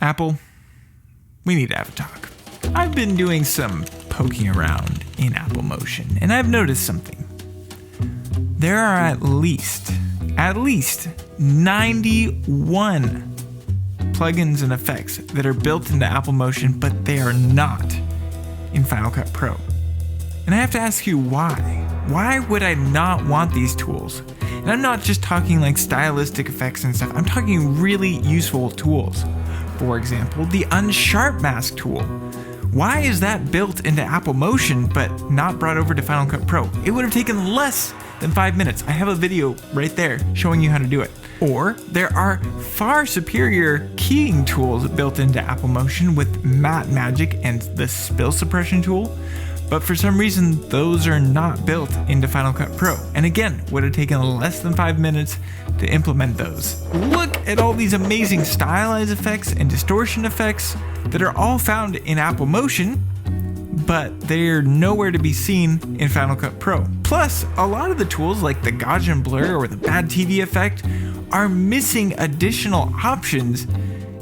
Apple, we need to have a talk. I've been doing some poking around in Apple Motion, and I've noticed something. There are at least 91 plugins and effects that are built into Apple Motion, but they are not in Final Cut Pro. And I have to ask you why. Why would I not want these tools? And I'm not just talking like stylistic effects and stuff. I'm talking really useful tools. For example, the Unsharp Mask tool. Why is that built into Apple Motion but not brought over to Final Cut Pro? It would have taken less than 5 minutes. I have a video right there showing you how to do it. Or there are far superior keying tools built into Apple Motion with Matte Magic and the Spill Suppression tool, but for some reason those are not built into Final Cut Pro. And again, would have taken less than 5 minutes to implement those. Look at all these amazing stylized effects and distortion effects that are all found in Apple Motion, but they're nowhere to be seen in Final Cut Pro. Plus, a lot of the tools like the Gaussian blur or the bad TV effect are missing additional options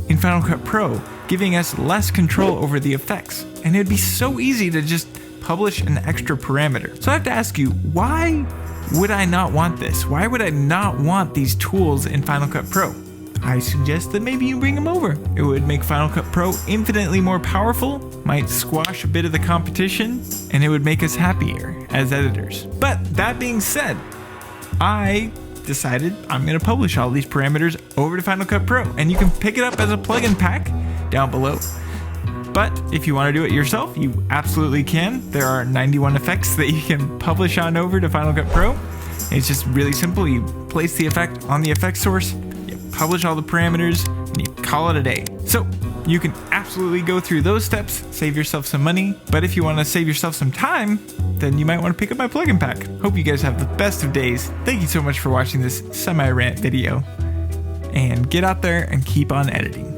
in Final Cut Pro, giving us less control over the effects. And it'd be so easy to just publish an extra parameter. So I have to ask you, why would I not want this? Why would I not want these tools in Final Cut Pro? I suggest that maybe you bring them over. It would make Final Cut Pro infinitely more powerful, might squash a bit of the competition, and it would make us happier as editors. But that being said, I decided I'm going to publish all these parameters over to Final Cut Pro, and you can pick it up as a plugin pack down below. But if you want to do it yourself, you absolutely can. There are 91 effects that you can publish on over to Final Cut Pro. It's just really simple. You place the effect on the effect source, you publish all the parameters, and you call it a day. So you can absolutely go through those steps, save yourself some money. But if you want to save yourself some time, then you might want to pick up my plugin pack. Hope you guys have the best of days. Thank you so much for watching this semi-rant video. And get out there and keep on editing.